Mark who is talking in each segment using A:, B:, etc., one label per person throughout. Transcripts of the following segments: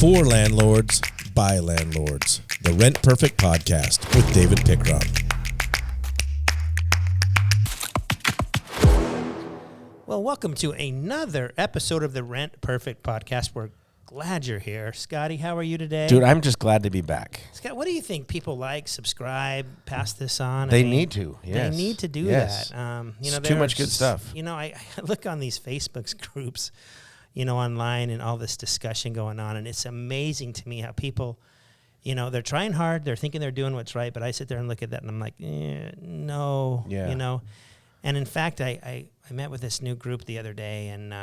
A: For landlords, by landlords. The Rent Perfect Podcast with David Pickron.
B: Well, welcome to another episode of the Rent Perfect Podcast. We're glad you're here. Scotty, how are you today?
C: Dude, I'm just glad to be back.
B: Scott, what do you think? People like, subscribe, pass this on?
C: They need to. Yes.
B: They need to do
C: yes.
B: that.
C: It's too much good stuff.
B: You know, I look on these Facebook groups, you know, online and all this discussion going on, and it's amazing to me how people, you know, they're trying hard, they're thinking they're doing what's right, but I sit there and look at that and I'm like, no, you know. And in fact, I met with this new group the other day, and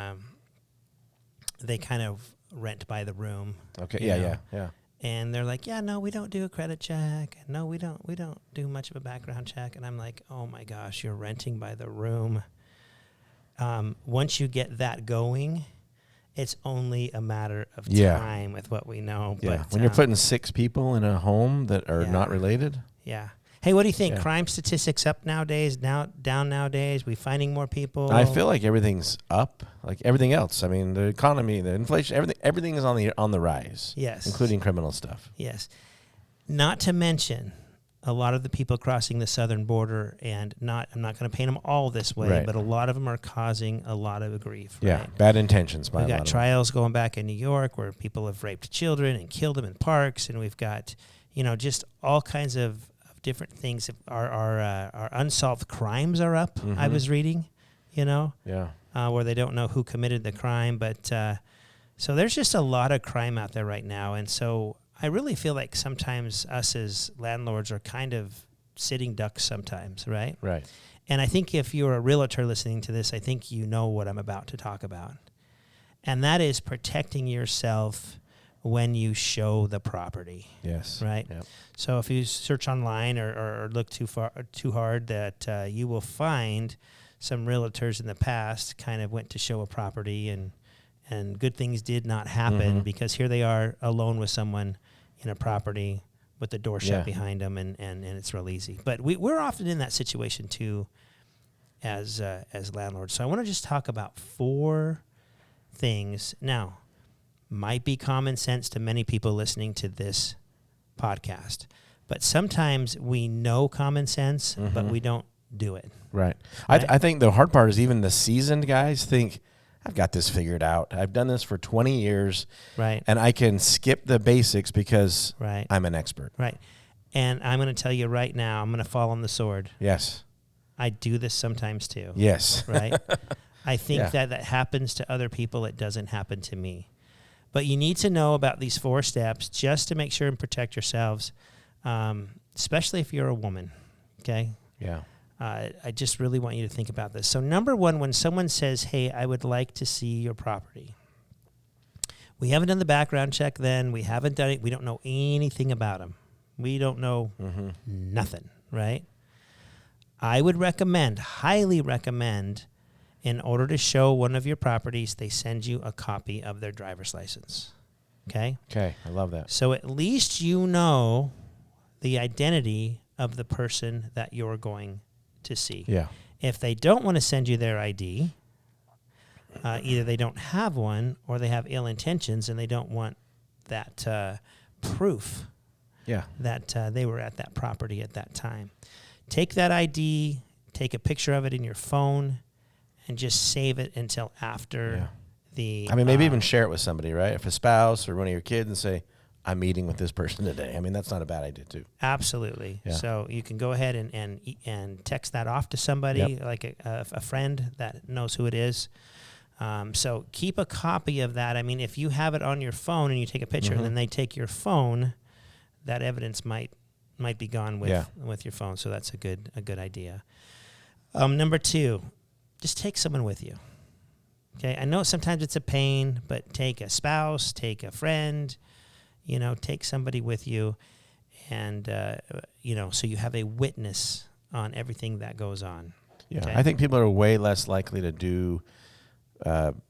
B: they kind of rent by the room.
C: Okay. Yeah.
B: And they're like, yeah, no, we don't do a credit check. No, we don't do much of a background check. And I'm like, oh my gosh, you're renting by the room. Once you get that going, it's only a matter of time with what we know.
C: Yeah.
B: But,
C: when you're putting 6 people in a home that are not related.
B: Yeah. Hey, what do you think? Yeah. Crime statistics up nowadays, down nowadays? We finding more people?
C: I feel like everything's up, like everything else. I mean, the economy, the inflation, everything is on the rise.
B: Yes.
C: Including criminal stuff.
B: Yes. Not to mention a lot of the people crossing the southern border, and I'm not going to paint them all this way, but a lot of them are causing a lot of grief.
C: Yeah,
B: right?
C: bad intentions by a lot of them.
B: We've got trials going back in New York where people have raped children and killed them in parks, and we've got, you know, just all kinds of different things. Our unsolved crimes are up. I was reading, you know, where they don't know who committed the crime, but so there's just a lot of crime out there right now, and so I really feel like sometimes us as landlords are kind of sitting ducks sometimes, right?
C: Right.
B: And I think if you're a realtor listening to this, I think you know what I'm about to talk about, and that is protecting yourself when you show the property.
C: Yes.
B: Right?
C: Yep. So
B: if you search online or look too hard, that you will find some realtors in the past kind of went to show a property and good things did not happen because here they are alone with someone in a property with the door shut behind them and it's real easy. But we're often in that situation too as landlords. So I want to just talk about 4 things. Now, might be common sense to many people listening to this podcast, but sometimes we know common sense, but we don't do it.
C: Right. I think the hard part is even the seasoned guys think, I've got this figured out. I've done this for 20 years,
B: right?
C: And I can skip the basics because I'm an expert.
B: Right. And I'm going to tell you right now, I'm going to fall on the sword.
C: Yes.
B: I do this sometimes too.
C: Yes.
B: Right? I think that happens to other people. It doesn't happen to me. But you need to know about these 4 steps just to make sure and protect yourselves, especially if you're a woman, okay?
C: Yeah.
B: I just really want you to think about this. So number 1, when someone says, hey, I would like to see your property, we haven't done the background check then. We haven't done it. We don't know anything about them. We don't know nothing, right? I would highly recommend, in order to show one of your properties, they send you a copy of their driver's license. Okay?
C: Okay, I love that.
B: So at least you know the identity of the person that you're going to see.
C: Yeah.
B: If they don't want to send you their ID, either they don't have one or they have ill intentions and they don't want that proof that they were at that property at that time. Take that ID, take a picture of it in your phone, and just save it until after the...
C: I mean, maybe even share it with somebody, right? If a spouse or one of your kids and say, I'm meeting with this person today. I mean, that's not a bad idea, too.
B: Absolutely.
C: Yeah.
B: So you can go ahead and text that off to somebody, like a friend that knows who it is. So keep a copy of that. I mean, if you have it on your phone and you take a picture and then they take your phone, that evidence might be gone with your phone. So that's a good idea. Number 2, just take someone with you. Okay, I know sometimes it's a pain, but take a spouse, take a friend, you know, take somebody with you, and you know, so you have a witness on everything that goes on.
C: Yeah,
B: okay?
C: I think people are way less likely to do,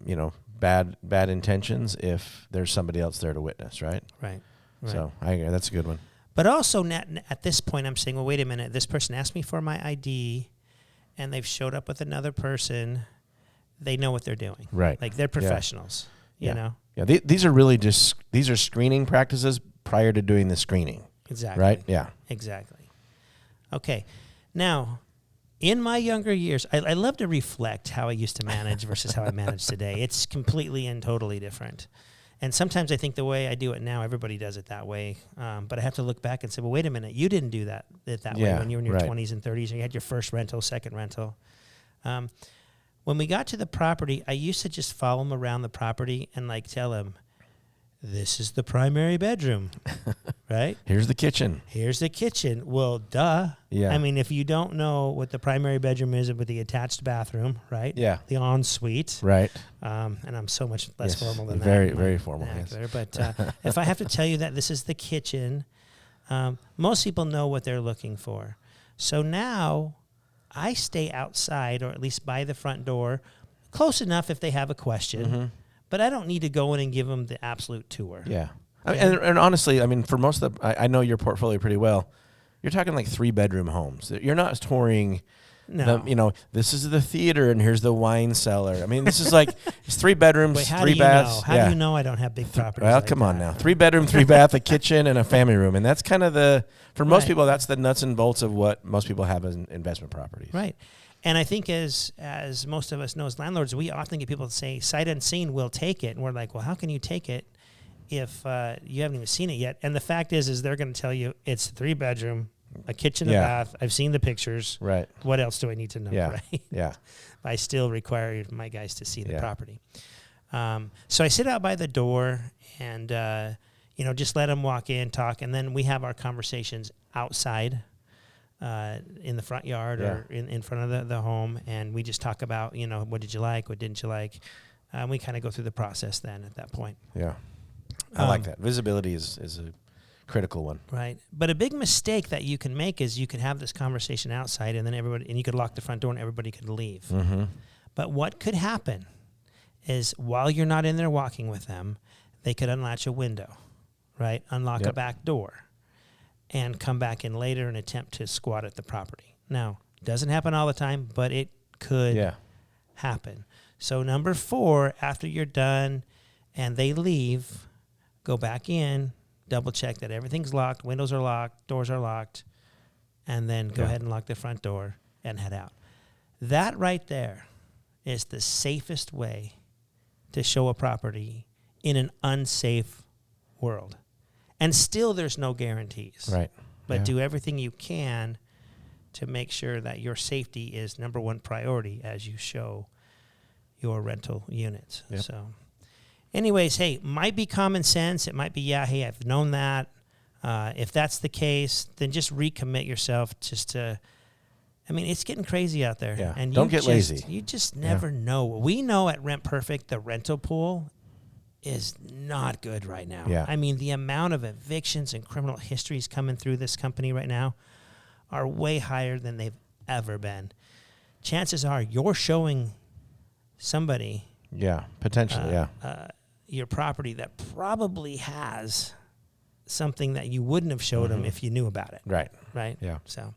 C: you know, bad intentions if there's somebody else there to witness, right?
B: Right.
C: So that's a good one.
B: But also, at this point, I'm saying, well, wait a minute. This person asked me for my ID, and they've showed up with another person. They know what they're doing.
C: Right.
B: Like, they're professionals. you know?
C: Yeah, these are screening practices prior to doing the screening.
B: Exactly.
C: Right? Yeah.
B: Exactly. Okay. Now, in my younger years, I love to reflect how I used to manage versus how I manage today. It's completely and totally different. And sometimes I think the way I do it now, everybody does it that way. But I have to look back and say, well, wait a minute, you didn't do that way when you were in your 20s and 30s, and you had your first rental, second rental. When we got to the property, I used to just follow him around the property and like tell him, this is the primary bedroom, right?
C: Here's the kitchen.
B: Here's the kitchen. Well, duh.
C: Yeah.
B: I mean, if you don't know what the primary bedroom is with the attached bathroom, right?
C: Yeah.
B: The ensuite.
C: Right.
B: And I'm so much less formal than
C: very,
B: that.
C: Very formal. Yes.
B: But if I have to tell you that this is the kitchen, most people know what they're looking for. So now I stay outside, or at least by the front door, close enough if they have a question. Mm-hmm. But I don't need to go in and give them the absolute tour.
C: Yeah. And honestly, I mean, for most of I know your portfolio pretty well. You're talking like 3-bedroom homes. You're not touring, this is the theater and here's the wine cellar. I mean, this is like, it's 3 bedrooms,
B: Wait,
C: 3 baths.
B: How do you know I don't have big properties?
C: Well,
B: like
C: come
B: that?
C: on now. 3-bedroom, 3-bath, a kitchen, and a family room. And that's kind of for most people, that's the nuts and bolts of what most people have as investment properties.
B: Right. And I think as most of us know as landlords, we often get people to say, sight unseen, we'll take it. And we're like, well, how can you take it if you haven't even seen it yet? And the fact is they're going to tell you it's 3-bedroom, a kitchen, a bath. I've seen the pictures.
C: Right.
B: What else do I need to know?
C: Yeah.
B: Right.
C: Yeah.
B: I still require my guys to see the property. So I sit out by the door and, just let them walk in, talk. And then we have our conversations outside. In the front yard or in front of the home, and we just talk about, what did you like, what didn't you like? We kind of go through the process then at that point.
C: Yeah. I like that. Visibility is a critical one.
B: Right. But a big mistake that you can make is you could have this conversation outside and then you could lock the front door and everybody could leave.
C: Mm-hmm.
B: But what could happen is while you're not in there walking with them, they could unlatch a window, right? Unlock a back door. And come back in later and attempt to squat at the property. Now, it doesn't happen all the time, but it could happen. So number 4, after you're done and they leave, go back in, double check that everything's locked, windows are locked, doors are locked, and then go ahead and lock the front door and head out. That right there is the safest way to show a property in an unsafe world. And still there's no guarantees.
C: Right.
B: But do everything you can to make sure that your safety is number 1 priority as you show your rental units.
C: Yep.
B: So anyways, hey, might be common sense. It might be, hey, I've known that. If that's the case, then just recommit yourself just to, it's getting crazy out there.
C: Yeah.
B: And
C: don't get lazy.
B: You just never know. We know at Rent Perfect, the rental pool is not good right now.
C: Yeah.
B: The amount of evictions and criminal histories coming through this company right now are way higher than they've ever been. Chances are you're showing somebody
C: potentially
B: your property that probably has something that you wouldn't have showed them if you knew about it.
C: Right.
B: Yeah. So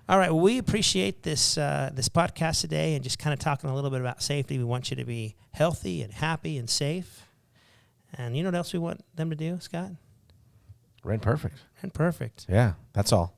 B: all right, well, we appreciate this this podcast today and just kind of talking a little bit about safety. We want you to be healthy and happy and safe. And you know what else we want them to do, Scott?
C: Rent Perfect.
B: Rent Perfect.
C: Yeah, that's all.